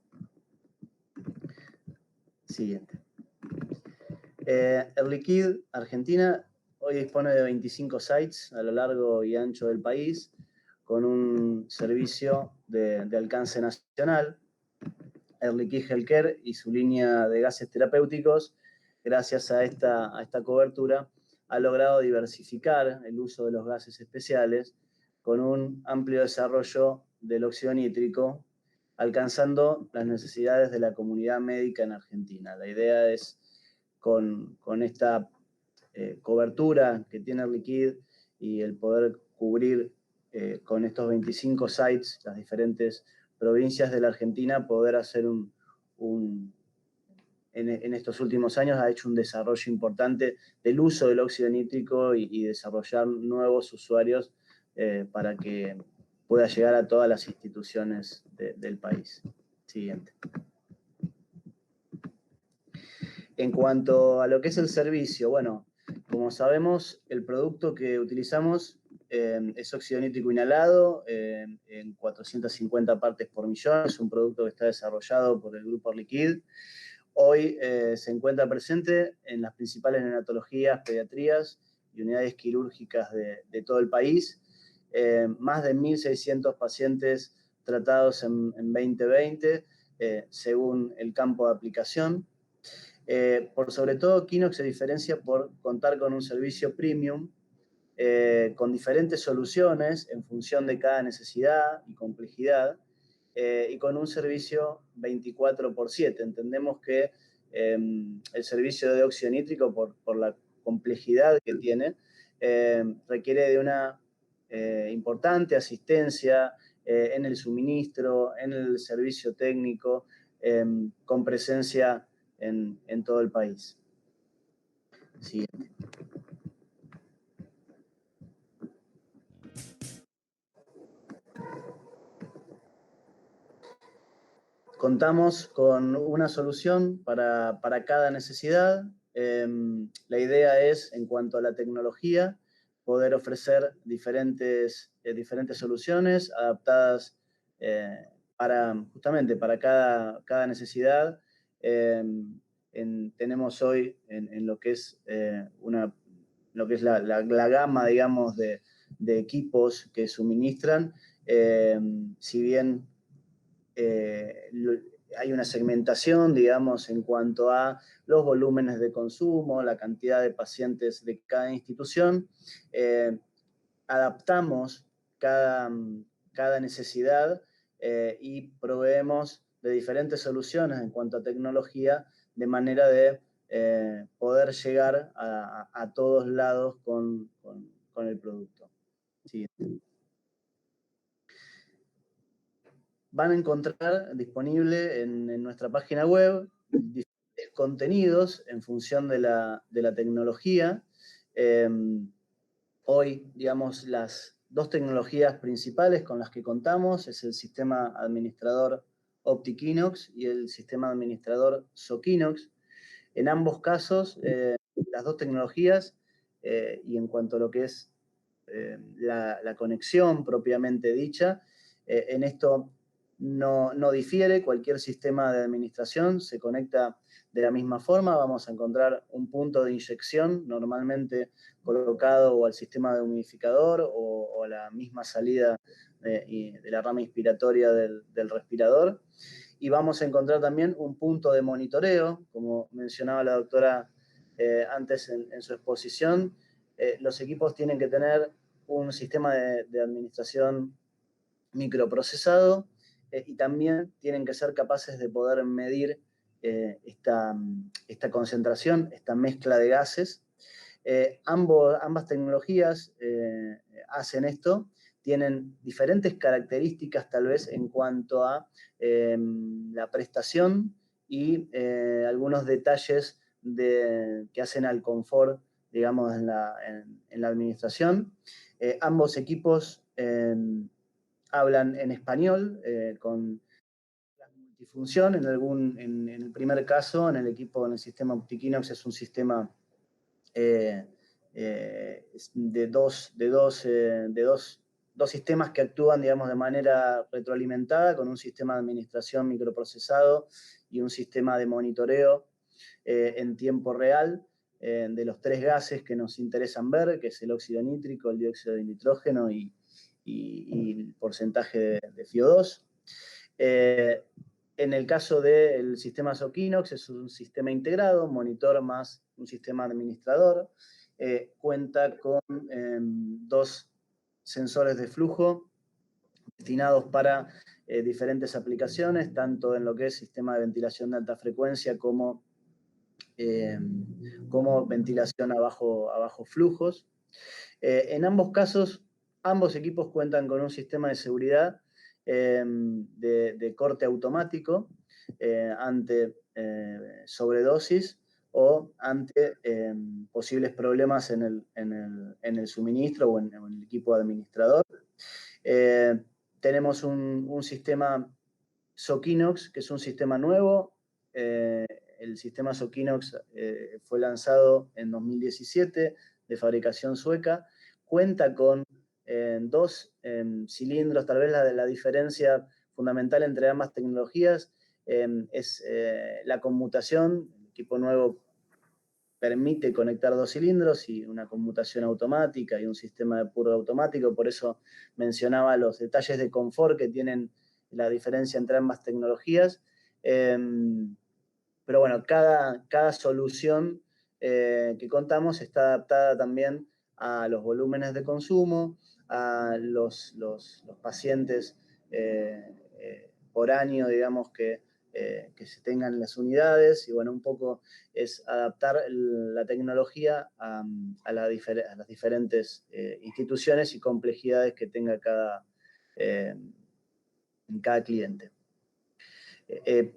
Siguiente. Air Liquide Argentina hoy dispone de 25 sites a lo largo y ancho del país, con un servicio de alcance nacional. Air Liquide Healthcare y su línea de gases terapéuticos, gracias a esta cobertura, ha logrado diversificar el uso de los gases especiales con un amplio desarrollo del óxido nítrico, alcanzando las necesidades de la comunidad médica en Argentina. La idea es, con esta cobertura que tiene Air Liquide y el poder cubrir con estos 25 sites las diferentes provincias de la Argentina, poder hacer en estos últimos años ha hecho un desarrollo importante del uso del óxido nítrico y desarrollar nuevos usuarios para que pueda llegar a todas las instituciones del país. Siguiente. En cuanto a lo que es el servicio, bueno, como sabemos, el producto que utilizamos es óxido nítrico inhalado en 450 partes por millón. Es un producto que está desarrollado por el grupo Air Liquide. Hoy se encuentra presente en las principales neonatologías, pediatrías y unidades quirúrgicas de todo el país. Más de 1.600 pacientes tratados en 2020, según el campo de aplicación. Por sobre todo, Quinox se diferencia por contar con un servicio premium, con diferentes soluciones en función de cada necesidad y complejidad, y con un servicio 24/7. Entendemos que el servicio de óxido nítrico, por la complejidad que tiene, requiere de una importante asistencia en el suministro, en el servicio técnico, con presencia en todo el país. Siguiente. Contamos con una solución para cada necesidad. La idea es, en cuanto a la tecnología, poder ofrecer diferentes soluciones adaptadas justamente para cada necesidad. Tenemos hoy en lo que es la gama, digamos, de equipos que suministran, si bien hay una segmentación, digamos, en cuanto a los volúmenes de consumo, la cantidad de pacientes de cada institución, adaptamos cada necesidad y proveemos de diferentes soluciones en cuanto a tecnología, de manera de poder llegar a todos lados con el producto. Sí. Van a encontrar disponible en nuestra página web diferentes contenidos en función de la tecnología. Hoy, digamos, las dos tecnologías principales con las que contamos es el sistema administrador OptiQuinox y el sistema administrador SoQuinox. En ambos casos, las dos tecnologías, y en cuanto a lo que es la conexión propiamente dicha, en esto no difiere. Cualquier sistema de administración se conecta de la misma forma. Vamos a encontrar un punto de inyección normalmente colocado o al sistema de humidificador o a la misma salida de la rama inspiratoria del respirador. Y vamos a encontrar también un punto de monitoreo, como mencionaba la doctora antes en su exposición. Los equipos tienen que tener un sistema de administración microprocesado, y también tienen que ser capaces de poder medir esta concentración, esta mezcla de gases, Ambas tecnologías hacen esto, tienen diferentes características tal vez en cuanto a la prestación y algunos detalles que hacen al confort, digamos, en la administración. Ambos equipos hablan en español con multifunción. En el primer caso, en el sistema OptiQuinox es un sistema de dos sistemas que actúan, digamos, de manera retroalimentada, con un sistema de administración microprocesado y un sistema de monitoreo en tiempo real de los 3 gases que nos interesan ver, que es el óxido nítrico, el dióxido de nitrógeno y el porcentaje de FiO2. En el caso del sistema Soquinox, es un sistema integrado, monitor más un sistema administrador. Cuenta con 2 sensores de flujo destinados para diferentes aplicaciones, tanto en lo que es sistema de ventilación de alta frecuencia como ventilación a bajo flujos. En ambos casos, ambos equipos cuentan con un sistema de seguridad de corte automático ante sobredosis o ante posibles problemas en el suministro o en el equipo administrador. Tenemos un sistema Soquinox, que es un sistema nuevo. El sistema Soquinox fue lanzado en 2017, de fabricación sueca. Cuenta con 2 cilindros. Tal vez la diferencia fundamental entre ambas tecnologías es la conmutación. El equipo nuevo permite conectar 2 cilindros y una conmutación automática y un sistema de purga automático. Por eso mencionaba los detalles de confort que tienen la diferencia entre ambas tecnologías. Pero bueno, cada solución que contamos está adaptada también a los volúmenes de consumo, a los pacientes por año, digamos, que se tengan las unidades, y bueno, un poco es adaptar la tecnología a las diferentes instituciones y complejidades que tenga cada cliente.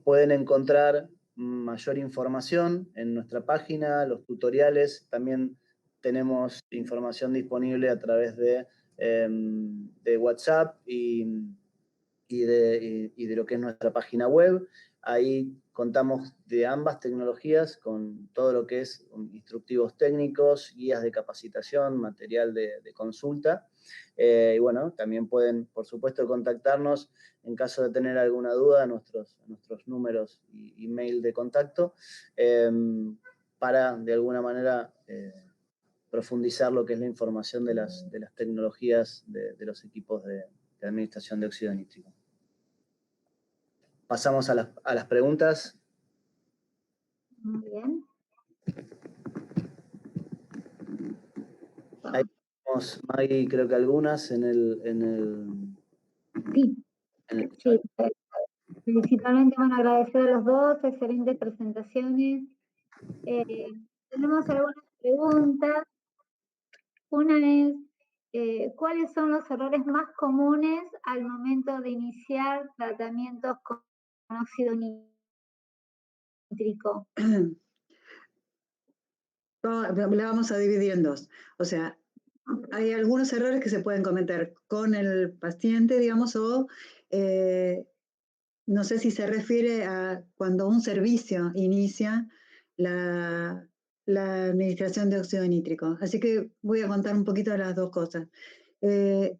Pueden encontrar mayor información en nuestra página, los tutoriales. También tenemos información disponible a través de WhatsApp y de lo que es nuestra página web. Ahí contamos de ambas tecnologías con todo lo que es instructivos técnicos, guías de capacitación, material de consulta. Y bueno, también pueden, por supuesto, contactarnos en caso de tener alguna duda a nuestros números y mail de contacto para, de alguna manera, profundizar lo que es la información de las tecnologías de los equipos de administración de óxido nítrico. Pasamos a las preguntas. Muy bien. Ahí tenemos, Maggie, creo que algunas en el Sí, sí. Principalmente, bueno, agradecer a los dos, excelentes presentaciones. Tenemos algunas preguntas. Una es, ¿cuáles son los errores más comunes al momento de iniciar tratamientos con óxido nítrico? La vamos a dividir en 2. O sea, hay algunos errores que se pueden cometer con el paciente, digamos, o no sé si se refiere a cuando un servicio inicia la administración de óxido nítrico. Así que voy a contar un poquito de las 2 cosas.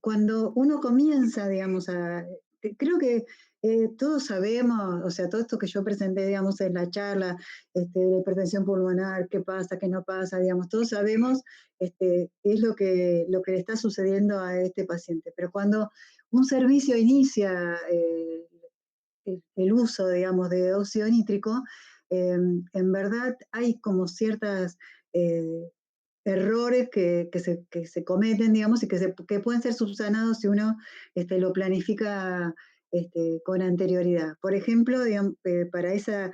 Cuando uno comienza, digamos, creo que todos sabemos, o sea, todo esto que yo presenté, digamos, en la charla de hipertensión pulmonar, qué pasa, qué no pasa, digamos, todos sabemos qué es lo que le está sucediendo a este paciente. Pero cuando un servicio inicia el uso, digamos, de óxido nítrico, en verdad hay como ciertas errores que se cometen, digamos, y que pueden ser subsanados si uno lo planifica con anterioridad. Por ejemplo, digamos, para esa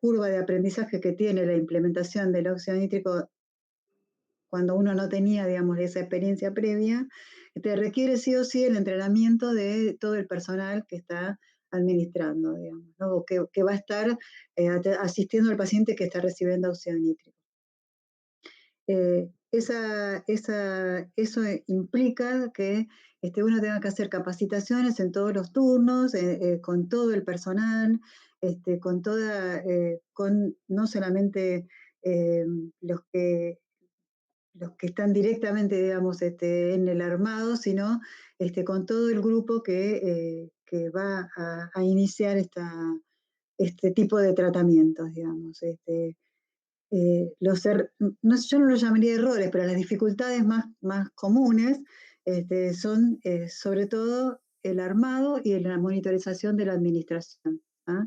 curva de aprendizaje que tiene la implementación del óxido nítrico cuando uno no tenía, digamos, esa experiencia previa, te requiere sí o sí el entrenamiento de todo el personal que está administrando, digamos, ¿no? O que va a estar asistiendo al paciente que está recibiendo óxido nítrico. Eso implica que uno tenga que hacer capacitaciones en todos los turnos, con todo el personal, con no solamente los que están directamente, digamos, en el armado, sino con todo el grupo que va a iniciar este tipo de tratamientos, digamos. No, yo no lo llamaría errores, pero las dificultades más comunes son sobre todo el armado y la monitorización de la administración. ¿Ah?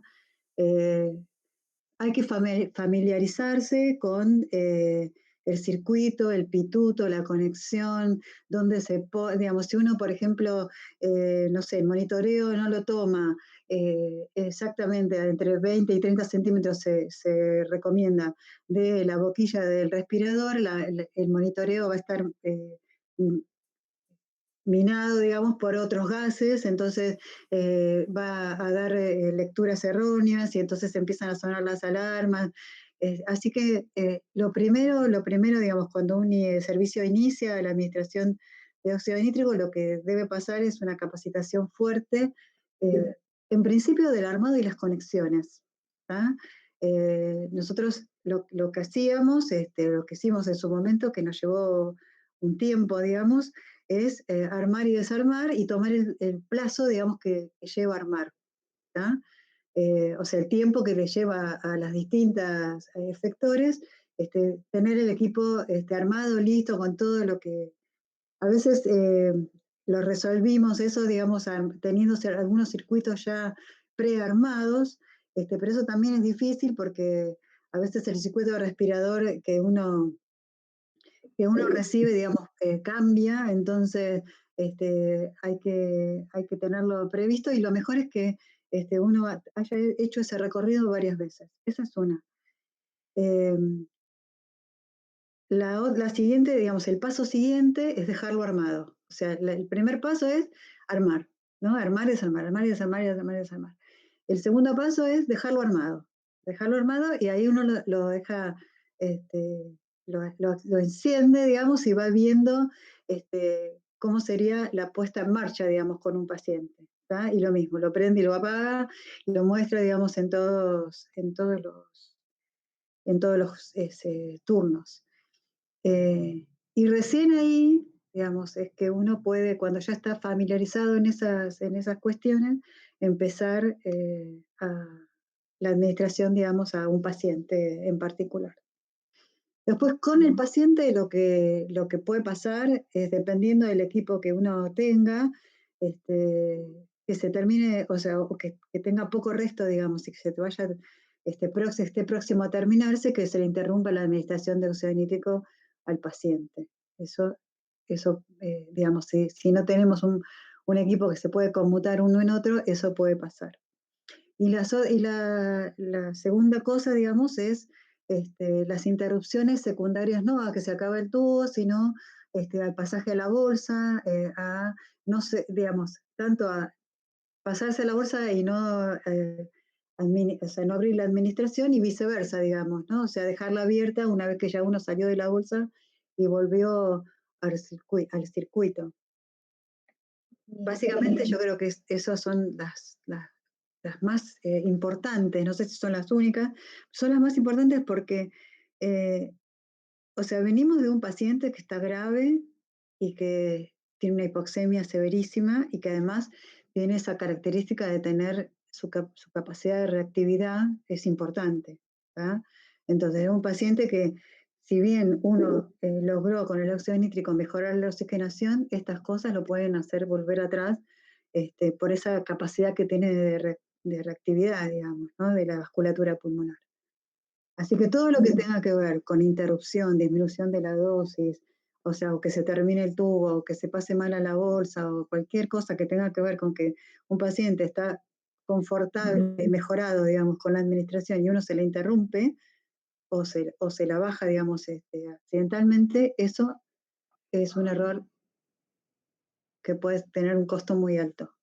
Hay que familiarizarse con el circuito, el pituto, la conexión, donde digamos, si uno, por ejemplo, no sé, el monitoreo no lo toma exactamente entre 20 y 30 centímetros se recomienda de la boquilla del respirador, el monitoreo va a estar minado, digamos, por otros gases, entonces va a dar lecturas erróneas y entonces empiezan a sonar las alarmas. Así que lo primero, digamos, cuando un servicio inicia la administración de óxido nítrico, lo que debe pasar es una capacitación fuerte, en principio del armado y las conexiones. Nosotros lo que hacíamos, lo que hicimos en su momento, que nos llevó un tiempo, digamos, es armar y desarmar y tomar el plazo, digamos, que lleva a armar. O sea, el tiempo que le lleva a las distintas efectores, tener el equipo armado, listo, con todo lo que... A veces lo resolvimos eso, digamos, teniendo algunos circuitos ya prearmados, pero eso también es difícil porque a veces el circuito respirador que uno recibe, digamos, cambia, entonces hay que tenerlo previsto y lo mejor es que uno haya hecho ese recorrido varias veces. Esa es una. La siguiente, digamos, el paso siguiente es dejarlo armado. O sea, el primer paso es armar, ¿no? Armar, desarmar, armar, desarmar, desarmar, desarmar. El segundo paso es dejarlo armado. Dejarlo armado y ahí uno lo deja, lo enciende, digamos, y va viendo cómo sería la puesta en marcha, digamos, con un paciente. ¿tá? Y lo mismo, lo prende y lo apaga y lo muestra, digamos, en todos los turnos. Y recién ahí, digamos, es que uno puede, cuando ya está familiarizado en esas cuestiones, empezar a la administración, digamos, a un paciente en particular. Después, con el paciente, lo que puede pasar es, dependiendo del equipo que uno tenga, que se termine, o sea, o que tenga poco resto, digamos, y que se te vaya, esté próximo a terminarse, que se le interrumpa la administración de óxido nítrico al paciente. Eso digamos, si no tenemos un equipo que se puede conmutar uno en otro, eso puede pasar. Y la segunda cosa, digamos, es las interrupciones secundarias, no a que se acabe el tubo, sino al pasaje a la bolsa, no sé, digamos, tanto a pasarse a la bolsa y no, o sea, no abrir la administración y viceversa, digamos, ¿no? O sea, dejarla abierta una vez que ya uno salió de la bolsa y volvió al circuito. Básicamente yo creo que esas son las más importantes, no sé si son las únicas, son las más importantes porque, o sea, venimos de un paciente que está grave y que tiene una hipoxemia severísima y que además tiene esa característica de tener su capacidad de reactividad es importante. ¿tá? Entonces, es un paciente que, si bien uno logró con el óxido nítrico mejorar la oxigenación, estas cosas lo pueden hacer volver atrás por esa capacidad que tiene de reactividad, digamos, ¿no? de la vasculatura pulmonar. Así que todo lo que tenga que ver con interrupción, disminución de la dosis, o sea, o que se termine el tubo, o que se pase mal a la bolsa, o cualquier cosa que tenga que ver con que un paciente está confortable, mejorado, digamos, con la administración y uno se le interrumpe, o se la baja, digamos, accidentalmente, eso es un error que puede tener un costo muy alto.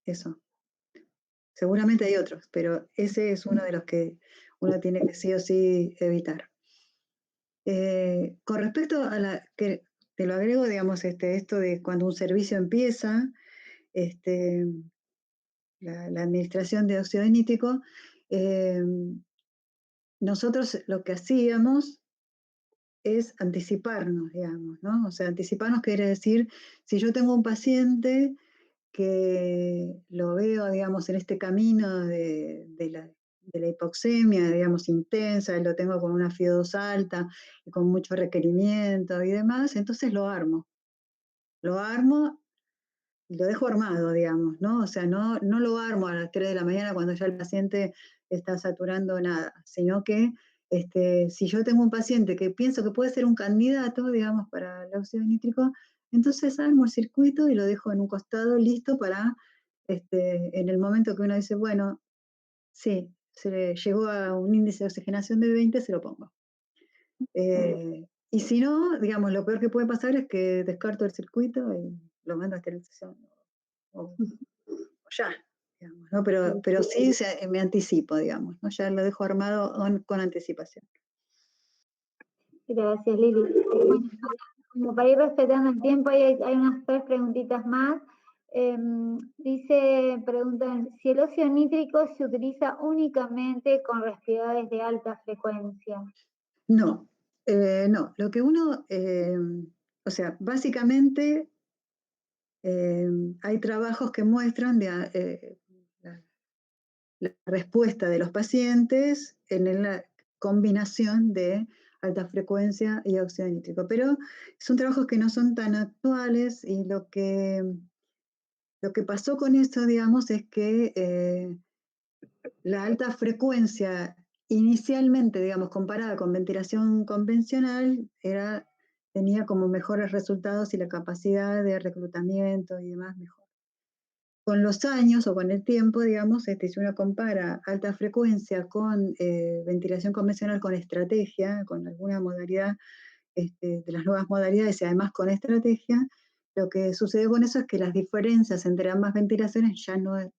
Eso. Seguramente hay otros, pero ese es uno de los que uno tiene que sí o sí evitar. Con respecto a que te lo agrego, digamos, esto de cuando un servicio empieza, la administración de óxido nítrico, nosotros lo que hacíamos es anticiparnos, digamos, ¿no? O sea, anticiparnos quiere decir, si yo tengo un paciente que lo veo, digamos, en este camino de la hipoxemia, digamos, intensa, lo tengo con una FIO2 alta y con mucho requerimiento y demás, entonces lo armo. Lo armo y lo dejo armado, digamos, ¿no? O sea, no lo armo a las 3 de la mañana cuando ya el paciente está saturando nada, sino que si yo tengo un paciente que pienso que puede ser un candidato, digamos, para el óxido nítrico, entonces armo el circuito y lo dejo en un costado listo para, en el momento que uno dice, bueno, sí, se le llegó a un índice de oxigenación de 20, se lo pongo. Y si no, digamos, lo peor que puede pasar es que descarto el circuito y lo mando a esterilización o ya, digamos, ¿no? Pero sí me anticipo, digamos, ¿no? Ya lo dejo armado con anticipación. Gracias, Lili. Bueno, como para ir respetando el tiempo, hay unas 3 preguntitas más. Preguntan, si el óxido nítrico se utiliza únicamente con respiradores de alta frecuencia. No, no, lo que uno, o sea, básicamente hay trabajos que muestran la respuesta de los pacientes en la combinación de alta frecuencia y óxido nítrico, pero son trabajos que no son tan actuales y lo que pasó con esto, digamos, es que la alta frecuencia inicialmente, digamos, comparada con ventilación convencional, tenía como mejores resultados y la capacidad de reclutamiento y demás mejor. Con los años o con el tiempo, digamos, si uno compara alta frecuencia con ventilación convencional con estrategia, con alguna modalidad de las nuevas modalidades y además con estrategia, lo que sucede con eso es que las diferencias entre ambas ventilaciones ya no es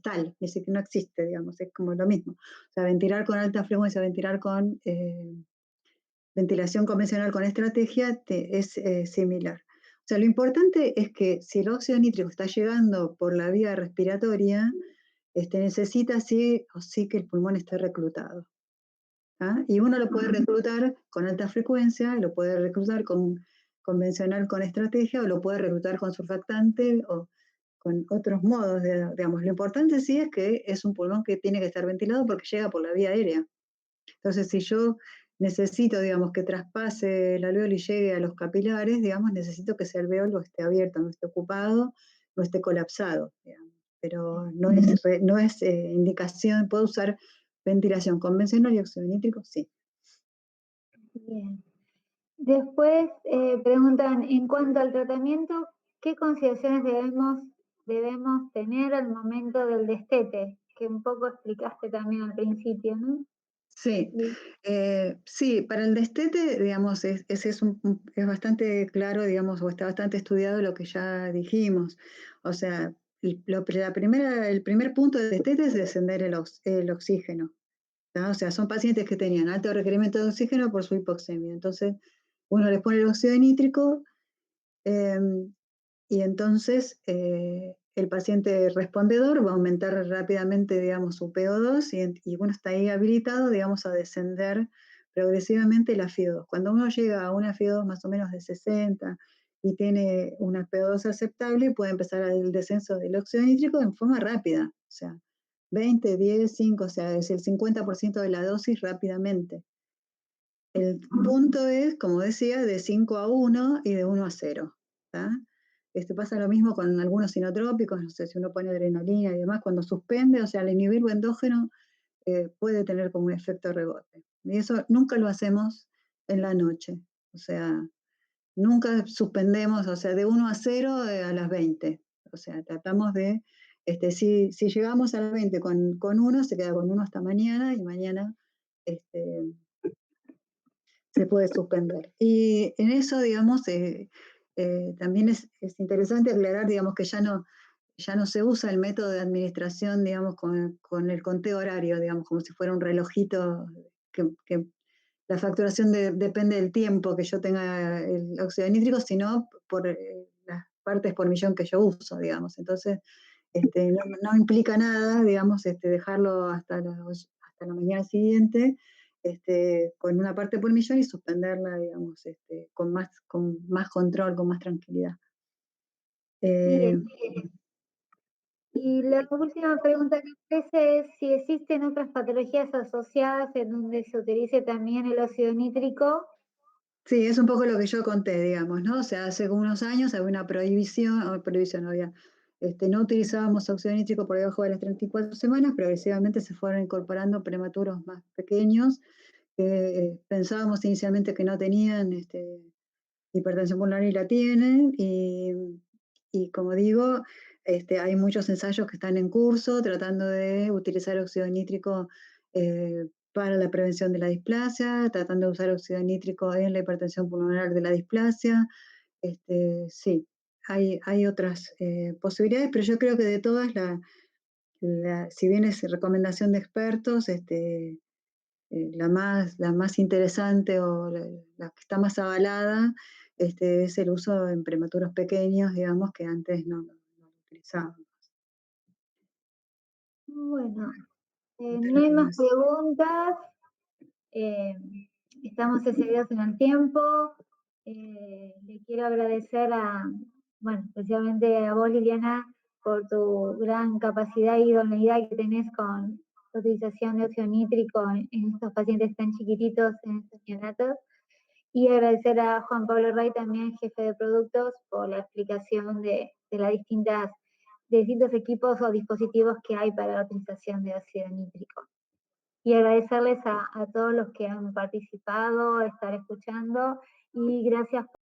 tal, ni siquiera no existe, digamos, es como lo mismo. O sea, ventilar con alta frecuencia, ventilar con ventilación convencional con estrategia es similar. O sea, lo importante es que si el óxido nítrico está llegando por la vía respiratoria, necesita sí o sí que el pulmón esté reclutado. ¿Ah? Y uno lo puede reclutar con alta frecuencia, lo puede reclutar con convencional con estrategia, o lo puede reclutar con surfactante o con otros modos, digamos. Lo importante sí es que es un pulmón que tiene que estar ventilado porque llega por la vía aérea. Entonces, si yo necesito, digamos, que traspase el alveolo y llegue a los capilares, digamos, necesito que ese alveolo esté abierto, no esté ocupado, no esté colapsado, digamos. Pero no es indicación, puedo usar ventilación convencional y óxido nítrico, sí. Bien. Después preguntan, en cuanto al tratamiento, ¿qué consideraciones debemos tener al momento del destete? Que un poco explicaste también al principio, ¿no? Sí, sí, para el destete, digamos, ese es bastante claro, digamos, o está bastante estudiado lo que ya dijimos. O sea, el primer punto de destete es descender el oxígeno, ¿tá? O sea, son pacientes que tenían alto requerimiento de oxígeno por su hipoxemia. Entonces, uno les pone el óxido nítrico y entonces el paciente respondedor va a aumentar rápidamente, digamos, su PO2 y uno está ahí habilitado, digamos, a descender progresivamente la FIO2. Cuando uno llega a una FIO2 más o menos de 60 y tiene una PO2 aceptable, puede empezar el descenso del óxido nítrico en forma rápida, o sea, 20, 10, 5, o sea, es el 50% de la dosis rápidamente. El punto es, como decía, de 5 a 1 y de 1 a 0. ¿Tá? Pasa lo mismo con algunos sinotrópicos, no sé, si uno pone adrenalina y demás, cuando suspende, o sea, al inhibirlo endógeno, puede tener como un efecto rebote. Y eso nunca lo hacemos en la noche, o sea, nunca suspendemos, o sea, de 1 a 0 a las 20. O sea, tratamos de, si llegamos a las 20 con 1, se queda con 1 hasta mañana y mañana se puede suspender. Y en eso, digamos, también es interesante aclarar, digamos, que ya no se usa el método de administración, digamos, con el conteo horario, digamos, como si fuera un relojito, que la facturación depende del tiempo que yo tenga el óxido nítrico, sino por las partes por millón que yo uso, digamos. Entonces, no implica nada, digamos, dejarlo hasta la mañana siguiente, con una parte por millón y suspenderla, digamos, con más control, con más tranquilidad. Bien. Y la última pregunta que me hace es si existen otras patologías asociadas en donde se utilice también el óxido nítrico. Sí, es un poco lo que yo conté, digamos, ¿no? O sea, hace unos años había una prohibición, había, no utilizábamos óxido nítrico por debajo de las 34 semanas, progresivamente se fueron incorporando prematuros más pequeños, que pensábamos inicialmente que no tenían hipertensión pulmonar y la tienen, y como digo, hay muchos ensayos que están en curso tratando de utilizar óxido nítrico para la prevención de la displasia, tratando de usar óxido nítrico en la hipertensión pulmonar de la displasia. Sí, hay otras posibilidades, pero yo creo que de todas, si bien es recomendación de expertos, la más interesante o la que está más avalada es el uso en prematuros pequeños, digamos, que antes no lo utilizábamos. Bueno, no hay más preguntas. Estamos excedidos en el tiempo. Le quiero agradecer especialmente a vos, Liliana, por tu gran capacidad y idoneidad que tenés con la utilización de óxido nítrico en estos pacientes tan chiquititos, en estos neonatos. Y agradecer a Juan Pablo Ray, también jefe de productos, por la explicación de las distintos equipos o dispositivos que hay para la utilización de óxido nítrico. Y agradecerles a todos los que han participado, estar escuchando, y gracias